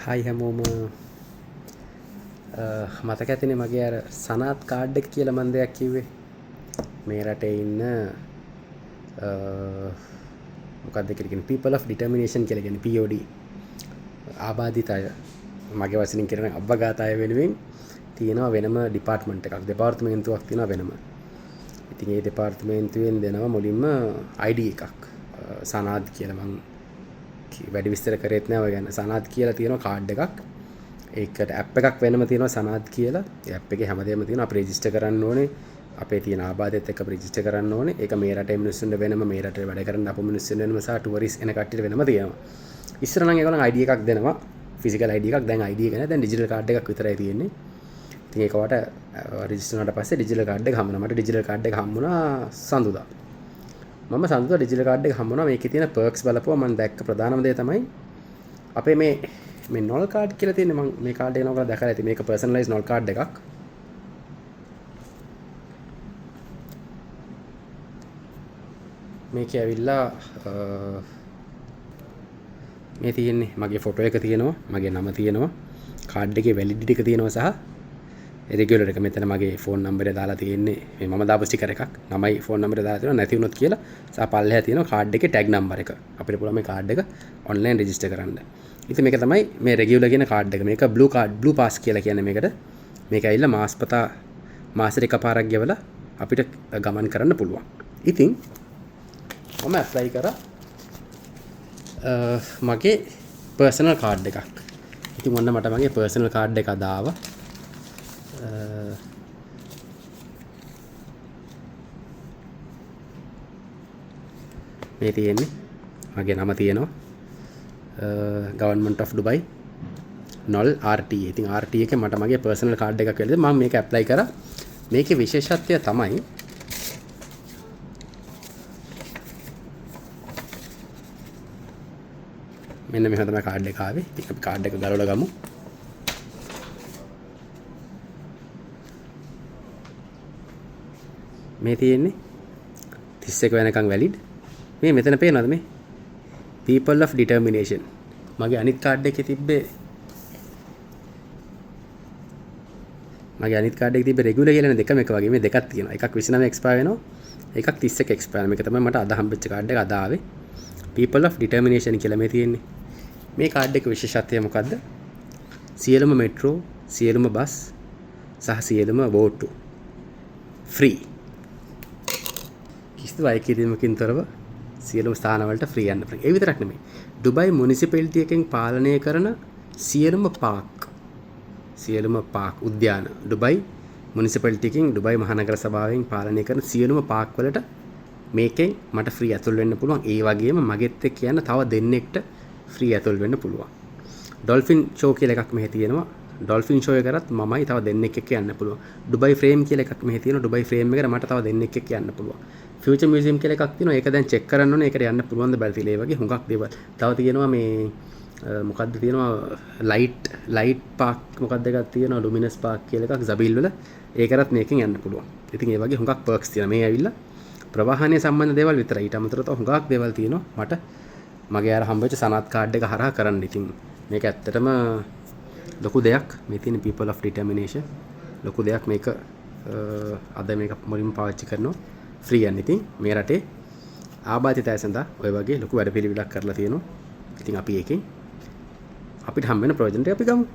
හයි හැමෝම මතක ඇතිනේ මගේ අර සනාත් කාඩ් එක කියලා මම දෙයක් කිව්වේ මේ රටේ ඉන්න මොකක්ද කියන්නේ people of determination කියලා කියන්නේ POD ආබාධිත අය මගේ වචනින් කියන අබ්බගාත අය වෙනුවෙන් තියෙනවා වෙනම ඩිපාර්ට්මන්ට් එකක් දෙපාර්තමේන්තුවක් තියෙනවා වෙනම. ඉතින් ඒ දෙපාර්තමේන්තුවෙන් දෙනවා මුලින්ම ID එකක් සනාත් කියලා මම වැඩි විස්තර කරේත් නෑ ඔය ගැන. සනාත් කියලා තියෙනවා කාඩ් එකක්. ඒකට ඇප් එකක් වෙනම තියෙනවා සනාත් කියලා. ඒ ඇප් එකේ හැමදේම තියෙනවා. අපි රෙජිස්ටර් කරන්න ඕනේ. අපේ තියෙන ආබාධයත් එක්ක රෙජිස්ටර් කරන්න ඕනේ. ඒක මේ රටේ මිනිස්සුන්ට වෙනම මේ රටේ වැඩ කරන්න අපු මිනිස්සුන් වෙනම සහ ටුවරිස්ට් එන කට්ටියට වෙනම තියෙනවා. ඉස්සර නම් ඒගොල්ලන් ID එකක් දෙනවා. ෆිසිකල් ID එකක්. දැන් ID එක නෑ. දැන් ඩිජිටල් කාඩ් එකක් විතරයි තියෙන්නේ. ඉතින් ඒකට රෙජිස්ටර් වුණාට පස්සේ ඩිජිටල් කාඩ් එක හම්බුණා. මට ඩිජිටල් කාඩ් එක හම්බුණා සඳුදා. මම සඳුදා ඩිජිටල් කාඩ් එක හම්බුණා. මේකේ තියෙන පර්ක්ස් බලපුවා මම දැක්ක ප්‍රධානම දේ තමයි අපේ මේ නොල් කාඩ් කියලා තියෙන්නේ. මම මේ කාඩ් එක නෝකලා දැකලා ඇති. මේක පර්සනලයිස් නොල් කාඩ් එකක්. මේකේ ඇවිල්ලා මේ තියෙන්නේ මගේ ෆොටෝ එක තියෙනවා, මගේ නම තියෙනවා, කාඩ් එකේ වැලිඩිටි එක තියෙනවා සහ රෙගියුලර් එක. මෙතන මගේ ෆෝන් නම්බරය දාලා තියෙන්නේ. මේ මම දාපු ස්ටිකර් එකක්. නමයි ෆෝන් නම්බරය දාලා තියෙනවා නැති වුණොත් කියලා. සහ පල්ලෙහා තියෙනවා කාඩ් එකේ ටැග් නම්බර එක. අපිට පුළුවන් මේ කාඩ් එක ඔන්ලයින් රෙජිස්ටර් කරන්න. ඉතින් මේක තමයි මේ රෙගියුලර් කියන කාඩ් එක. මේක බ්ලූ කාඩ්, බ්ලූ පාස් කියලා කියන්නේ මේකට. මේක ඇවිල්ලා මාස්පතා මාසෙට එකපාරක් ගෙවලා අපිට ගමන් කරන්න පුළුවන්. ඉතින් මම ඇප්ලයි කරා මගේ පර්සනල් කාඩ් එකක්. ඉතින් ඔන්න මට මගේ පර්සනල් කාඩ් එක දාවා. මේ තියෙන්නේ මගේ නම තියෙනවා Government of Dubai NOL RT. ඉතින් RT එකේ මට මගේ පර්සනල් කාඩ් එකක් වෙලද මම මේක ඇප්ලයි කරා. මේකේ විශේෂත්වය තමයි මෙන්න මෙහෙම තමයි කාඩ් එක ආවේ. ඉතින් අපි කාඩ් එක ගලවලා ගමු. මේ තියෙන්නේ 31 වෙනකන් වැලිඩ්. මේ මෙතන පේනවද මේ people of determination. මගේ අනිත් කාඩ් එකේ තිබ්බේ regular කියලා නේ දෙකම එක වගේ. මේ දෙකක් තියෙනවා. එකක් 29 expire වෙනවා. එකක් 31 expire. මේක තමයි මට අද හම්බෙච්ච කාඩ් එක අද ආවේ. people of determination කියලා මේ තියෙන්නේ. මේ කාඩ් එකේ විශේෂත්වය මොකද්ද? සියලුම මෙට්‍රෝ, සියලුම බස් සහ සියලුම බෝට්ටු ෆ්‍රී. කිසිදු අයිතියකින් තොරව සියලුම ස්ථානවලට ෆ්‍රී යන්න පුළුවන්. ඒ විතරක් නෙමෙයි. ඩුබයි මුනිසිපැලිටි එකෙන් පාලනය කරන සියලුම පාක් උද්‍යාන ඩුබයි මුනිසිපැලිටි එකෙන් ඩුබයි මහනගර සභාවෙන් පාලනය කරන සියලුම පාක් වලට මේකෙන් මට ෆ්‍රී ඇතුල් වෙන්න පුළුවන්. ඒ වගේම මගෙත් එක්ක යන තව දෙන්නෙක්ට ෆ්‍රී ඇතුල් වෙන්න පුළුවන්. ඩොල්ෆින් ෂෝ කියලා එකක් මෙහි තියෙනවා. ඩොල්ෆින් ෂෝ එක කරත් මමයි තව දෙන්නෙක් එක්ක යන්න පුළුවන්. ඩුබයි ෆ්‍රේම් කියලා එකක් මෙහි තියෙනවා. ඩුබයි ෆ්‍රේම් එකට මට තව දෙන්නෙක් එක්ක යන්න පුළුවන්. ෆියුචර් මියුසියම් කියලා එකක් තියෙනවා. ඒක දැන් චෙක් කරන්න ඕනේ. ඒකට යන්න පුළුවන්ද බැලලා තියලා ඒ වගේ හුඟක් දේවල්. තව තියෙනවා මේ මොකද්ද තියෙනවා ලයිට් පාක් මොකක්ද එකක් තියෙනවා. ලුමිනස් පාක් කියලා එකක් සබිල් වල. ඒකටත් මේකෙන් යන්න පුළුවන්. ඉතින් ඒ වගේ හුඟක් පර්ක්ස් තියෙනවා. මේ ඇවිල්ලා ප්‍රවාහනය සම්බන්ධ දේවල් විතරයි. ඊට අමතරව තව හුඟක් දේවල් තියෙනවා. මට මගේ අර හම්බෙච්ච සනාත් කාඩ් එක හරහා කරන්න. ඉතින් මේක ඇත්තටම ලොකු දෙයක්. මේ තියෙන people of determination ලොකු දෙයක්. මේක අද මේක මුලින්ම පාවිච්චි කරනවා ෆ්‍රී යන්න. ඉතින් මේ රටේ ආබාධිත අය සඳහා ඔය වගේ ලොකු වැඩපිළිවෙලක් කරලා තියෙනවා. ඉතින් අපි ඒකෙන් අපිට හම්බ වෙන ප්‍රයෝජනට අපි ගමු.